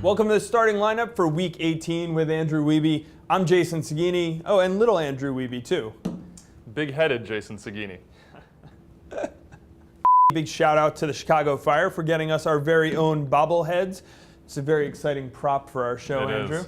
Welcome to the starting lineup for Week 18 with Andrew Wiebe. I'm Jason Saghini. Oh, and little Andrew Wiebe too. Big-headed Jason Saghini. Big shout out to the Chicago Fire for getting us our very own bobbleheads. It's a very exciting prop for our show, Andrew.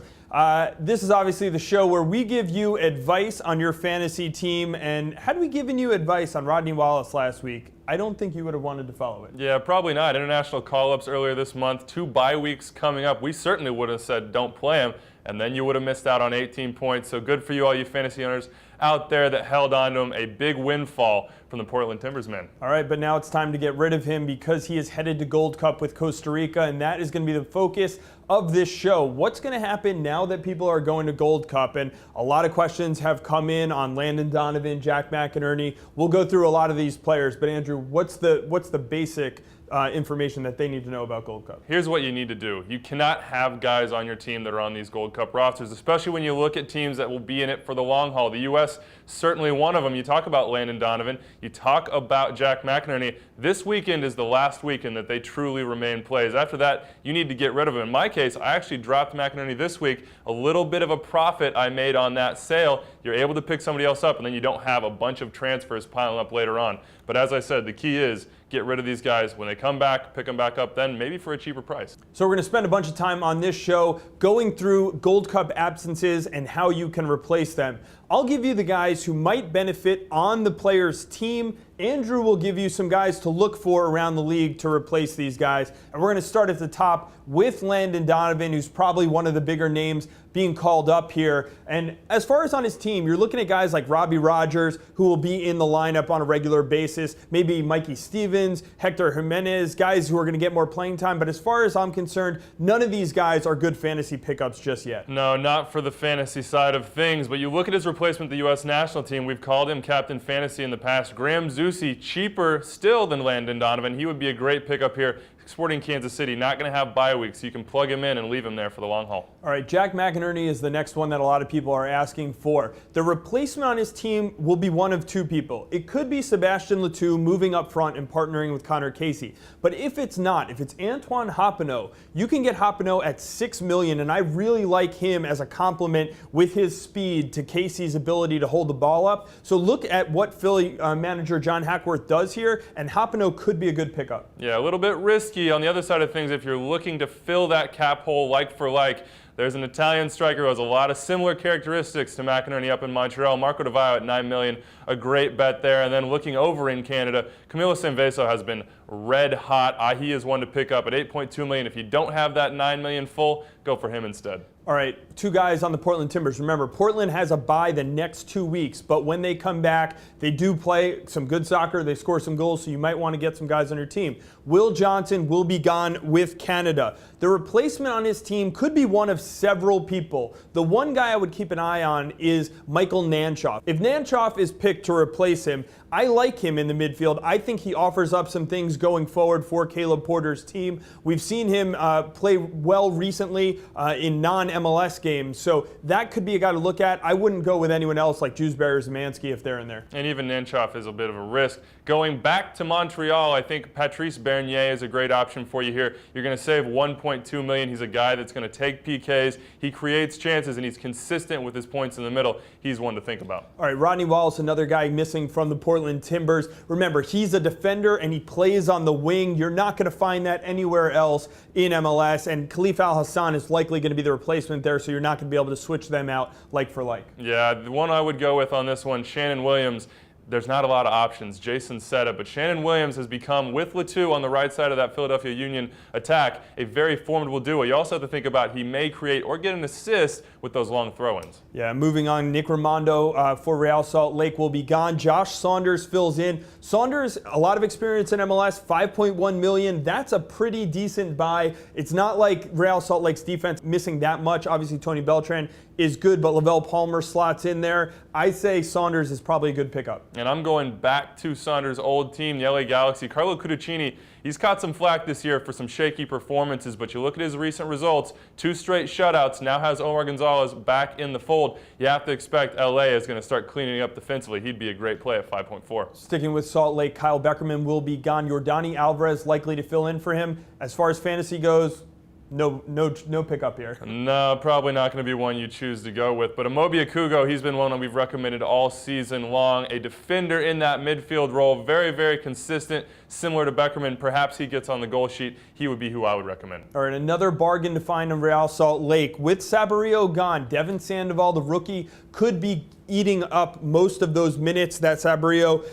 This is obviously the show where we give you advice on your fantasy team. And had we given you advice on Rodney Wallace last week, I don't think you would have wanted to follow it. Yeah, probably not. International call-ups earlier this month, 2 bye weeks coming up. We certainly would have said don't play him, and then you would have missed out on 18 points. So good for you, all you fantasy owners out there that held on to him. A big windfall from the Portland Timbers man. All right, but now it's time to get rid of him because he is headed to Gold Cup with Costa Rica, and that is going to be the focus of this show. What's going to happen now that people are going to Gold Cup? And a lot of questions have come in on Landon Donovan, Jack McInerney. We'll go through a lot of these players, but Andrew, what's the basic information that they need to know about Gold Cup? Here's what you need to do. You cannot have guys on your team that are on these Gold Cup rosters, especially when you look at teams that will be in it for the long haul. The U.S. certainly one of them. You talk about Landon Donovan. You talk about Jack McInerney. This weekend is the last weekend that they truly remain plays. After that, you need to get rid of him. In my case, I actually dropped McInerney this week. A little bit of a profit I made on that sale. You're able to pick somebody else up, and then you don't have a bunch of transfers piling up later on. But as I said, the key is get rid of these guys. When they come back, pick them back up then, maybe for a cheaper price. So we're going to spend a bunch of time on this show going through Gold Cup absences and how you can replace them. I'll give you the guys who might benefit on the player's team. Andrew will give you some guys to look for around the league to replace these guys. And we're going to start at the top with Landon Donovan, who's probably one of the bigger names being called up here. And as far as on his team, you're looking at guys like Robbie Rogers, who will be in the lineup on a regular basis, maybe Mikey Stevens, Hector Jimenez, guys who are going to get more playing time. But as far as I'm concerned, none of these guys are good fantasy pickups just yet. No, not for the fantasy side of things. But you look at his replacement, the U.S. national team. We've called him Captain Fantasy in the past. Graham Zusi, cheaper still than Landon Donovan. He would be a great pickup here. Sporting Kansas City, not going to have bye weeks, so you can plug him in and leave him there for the long haul. All right, Jack McInerney is the next one that a lot of people are asking for. The replacement on his team will be one of two people. It could be Sebastian Letou moving up front and partnering with Connor Casey. But if it's not, if it's Antoine Hoppeneau, you can get Hoppeneau at $6 million, and I really like him as a complement with his speed to Casey's ability to hold the ball up. So look at what Philly manager John Hackworth does here, and Hoppeneau could be a good pickup. Yeah, a little bit risky. On the other side of things, if you're looking to fill that cap hole like for like, there's an Italian striker who has a lot of similar characteristics to McInerney up in Montreal. Marco Di Vaio at $9 million, a great bet there. And then looking over in Canada, Camilo Sanveso has been red hot. He is one to pick up at $8.2 million. If you don't have that $9 million full, go for him instead. All right, two guys on the Portland Timbers. Remember, Portland has a bye the next 2 weeks, but when they come back, they do play some good soccer. They score some goals, so you might want to get some guys on your team. Will Johnson will be gone with Canada. The replacement on his team could be one of several people. The one guy I would keep an eye on is Michael Nanchoff. If Nanchoff is picked to replace him, I like him in the midfield. I think he offers up some things going forward for Caleb Porter's team. We've seen him play well recently in non-MLS games, so that could be a guy to look at. I wouldn't go with anyone else like Jewsbury or Zemanski if they're in there. And even Nanchoff is a bit of a risk. Going back to Montreal, I think Patrice Bernier is a great option for you here. You're going to save $1.2 million. He's a guy that's going to take PKs. He creates chances, and he's consistent with his points in the middle. He's one to think about. All right, Rodney Wallace, another guy missing from the Portland Timbers. Remember, he's a defender, and he plays on the wing. You're not going to find that anywhere else in MLS, and Khalif Al-Hassan is likely going to be the replacement there, so you're not going to be able to switch them out like for like. Yeah, the one I would go with on this one, Shannon Williams. There's not a lot of options. Jason said it, but Shannon Williams has become, with Letou on the right side of that Philadelphia Union attack, a very formidable duo. You also have to think about he may create or get an assist with those long throw-ins. Yeah, moving on, Nick Raimondo for Real Salt Lake will be gone. Josh Saunders fills in. Saunders, a lot of experience in MLS, $5.1 million. That's a pretty decent buy. It's not like Real Salt Lake's defense missing that much. Obviously, Tony Beltran is good, but Lavelle Palmer slots in there. I say Saunders is probably a good pickup. And I'm going back to Saunders' old team, the LA Galaxy. Carlo Cudicini, he's caught some flack this year for some shaky performances, but you look at his recent results, 2 straight shutouts, now has Omar Gonzalez back in the fold. You have to expect LA is going to start cleaning up defensively. He'd be a great play at 5.4. Sticking with Salt Lake, Kyle Beckerman will be gone. Yordani Alvarez likely to fill in for him. As far as fantasy goes, No pickup here. No, probably not going to be one you choose to go with. But Amobi Okugo, he's been one that we've recommended all season long. A defender in that midfield role, very, very consistent, similar to Beckerman. Perhaps he gets on the goal sheet. He would be who I would recommend. All right, another bargain to find in Real Salt Lake. With Saborio gone, Devin Sandoval, the rookie, could be eating up most of those minutes that Saborio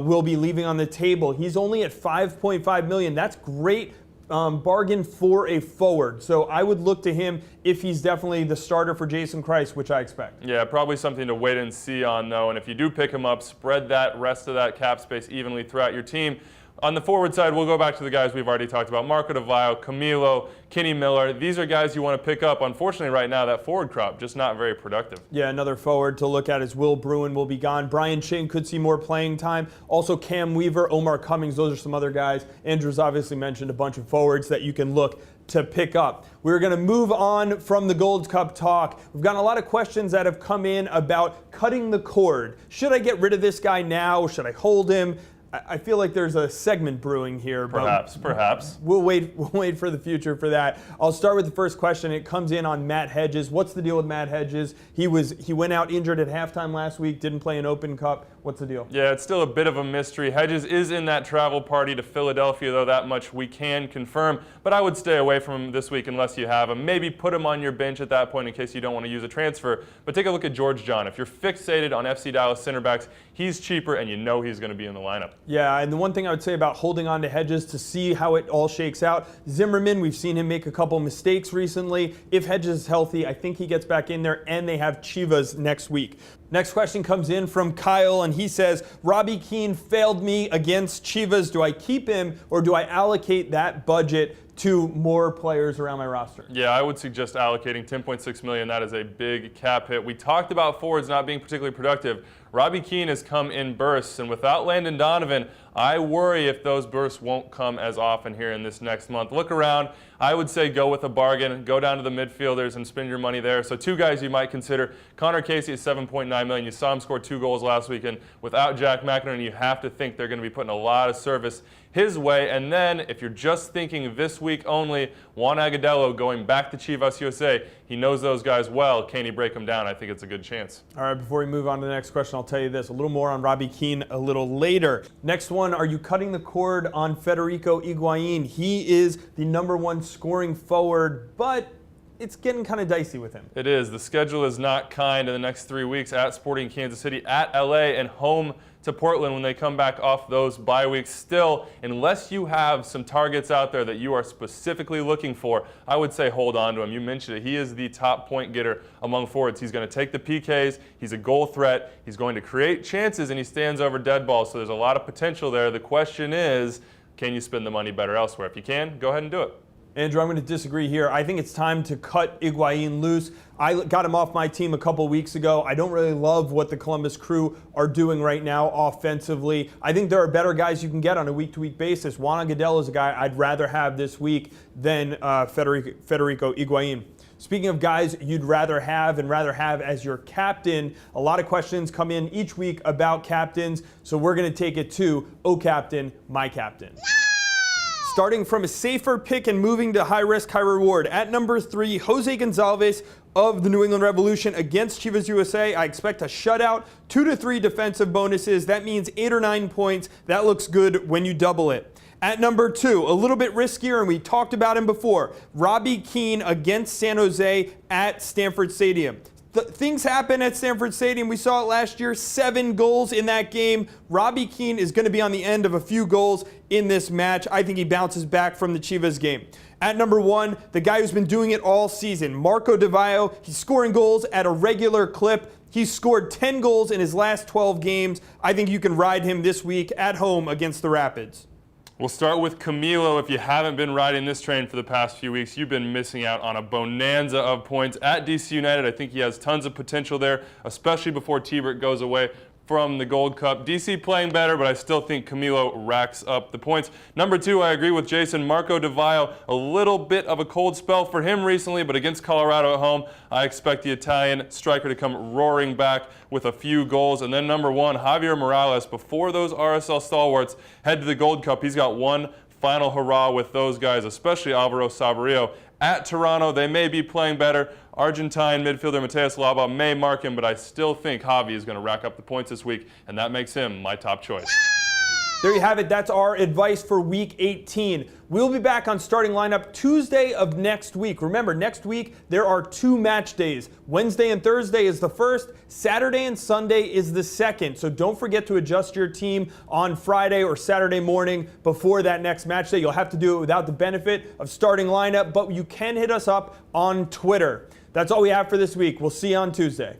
will be leaving on the table. He's only at $5.5 million. That's great. Bargain for a forward. So I would look to him if he's definitely the starter for Jason Christ, which I expect. Yeah, probably something to wait and see on, though. And if you do pick him up, spread that rest of that cap space evenly throughout your team. On the forward side, we'll go back to the guys we've already talked about. Marco DeVio, Camilo, Kenny Miller. These are guys you want to pick up. Unfortunately, right now, that forward crop just not very productive. Yeah, another forward to look at is Will Bruin will be gone. Brian Ching could see more playing time. Also Cam Weaver, Omar Cummings. Those are some other guys. Andrew's obviously mentioned a bunch of forwards that you can look to pick up. We're going to move on from the Gold Cup talk. We've gotten a lot of questions that have come in about cutting the cord. Should I get rid of this guy now? Should I hold him? I feel like there's a segment brewing here. Perhaps. We'll wait for the future for that. I'll start with the first question. It comes in on Matt Hedges. What's the deal with Matt Hedges? He went out injured at halftime last week, didn't play an Open Cup. What's the deal? Yeah, it's still a bit of a mystery. Hedges is in that travel party to Philadelphia, though, that much we can confirm. But I would stay away from him this week unless you have him. Maybe put him on your bench at that point in case you don't want to use a transfer. But take a look at George John. If you're fixated on FC Dallas center backs, he's cheaper and you know he's going to be in the lineup. Yeah, and the one thing I would say about holding on to Hedges to see how it all shakes out, Zimmerman, we've seen him make a couple mistakes recently. If Hedges is healthy, I think he gets back in there, and they have Chivas next week. Next question comes in from Kyle, and he says, Robbie Keane failed me against Chivas. Do I keep him, or do I allocate that budget to more players around my roster? Yeah, I would suggest allocating $10.6 million. That is a big cap hit. We talked about forwards not being particularly productive. Robbie Keane has come in bursts, and without Landon Donovan, I worry if those bursts won't come as often here in this next month. Look around. I would say go with a bargain. Go down to the midfielders and spend your money there. So two guys you might consider. Connor Casey is $7.9 million. You saw him score 2 goals last weekend. Without Jack McInerney, you have to think they're going to be putting a lot of service his way. And then, if you're just thinking this week only, Juan Agudelo going back to Chivas USA. He knows those guys well. Can he break them down? I think it's a good chance. All right, before we move on to the next question, I'll tell you this. A little more on Robbie Keane a little later. Next one, are you cutting the cord on Federico Higuain? He is the #1 scoring forward, but it's getting kind of dicey with him. It is. The schedule is not kind in the next 3 weeks at Sporting Kansas City, at LA, and home to Portland when they come back off those bye weeks. Still, unless you have some targets out there that you are specifically looking for, I would say hold on to him. You mentioned it. He is the top point getter among forwards. He's going to take the PKs. He's a goal threat. He's going to create chances, and he stands over dead balls. So there's a lot of potential there. The question is, can you spend the money better elsewhere? If you can, go ahead and do it. Andrew, I'm going to disagree here. I think it's time to cut Higuain loose. I got him off my team a couple weeks ago. I don't really love what the Columbus Crew are doing right now offensively. I think there are better guys you can get on a week-to-week basis. Juan Agudelo is a guy I'd rather have this week than Federico Higuain. Speaking of guys you'd rather have as your captain, a lot of questions come in each week about captains, so we're going to take it to Oh Captain, My Captain. Starting from a safer pick and moving to high risk, high reward. At number 3, Jose Gonzalez of the New England Revolution against Chivas USA. I expect a shutout, 2 to 3 defensive bonuses. That means 8 or 9 points. That looks good when you double it. At number 2, a little bit riskier, and we talked about him before, Robbie Keane against San Jose at Stanford Stadium. Things happen at Stanford Stadium. We saw it last year, 7 goals in that game. Robbie Keane is going to be on the end of a few goals in this match. I think he bounces back from the Chivas game. At number 1, the guy who's been doing it all season, Marco DeVio. He's scoring goals at a regular clip. He's scored 10 goals in his last 12 games. I think you can ride him this week at home against the Rapids. We'll start with Camilo. If you haven't been riding this train for the past few weeks, you've been missing out on a bonanza of points at DC United. I think he has tons of potential there, especially before T-Bert goes away from the Gold Cup. DC playing better, but I still think Camilo racks up the points. Number 2, I agree with Jason. Marco DeVio, a little bit of a cold spell for him recently, but against Colorado at home, I expect the Italian striker to come roaring back with a few goals. And then number 1, Javier Morales. Before those RSL stalwarts head to the Gold Cup, he's got 1 final hurrah with those guys, especially Alvaro Saborio. At Toronto, they may be playing better. Argentine midfielder Mateus Laba may mark him, but I still think Javi is going to rack up the points this week, and that makes him my top choice. There you have it. That's our advice for Week 18. We'll be back on starting lineup Tuesday of next week. Remember, next week there are 2 match days. Wednesday and Thursday is the first. Saturday and Sunday is the second. So don't forget to adjust your team on Friday or Saturday morning before that next match day. You'll have to do it without the benefit of starting lineup, but you can hit us up on Twitter. That's all we have for this week. We'll see you on Tuesday.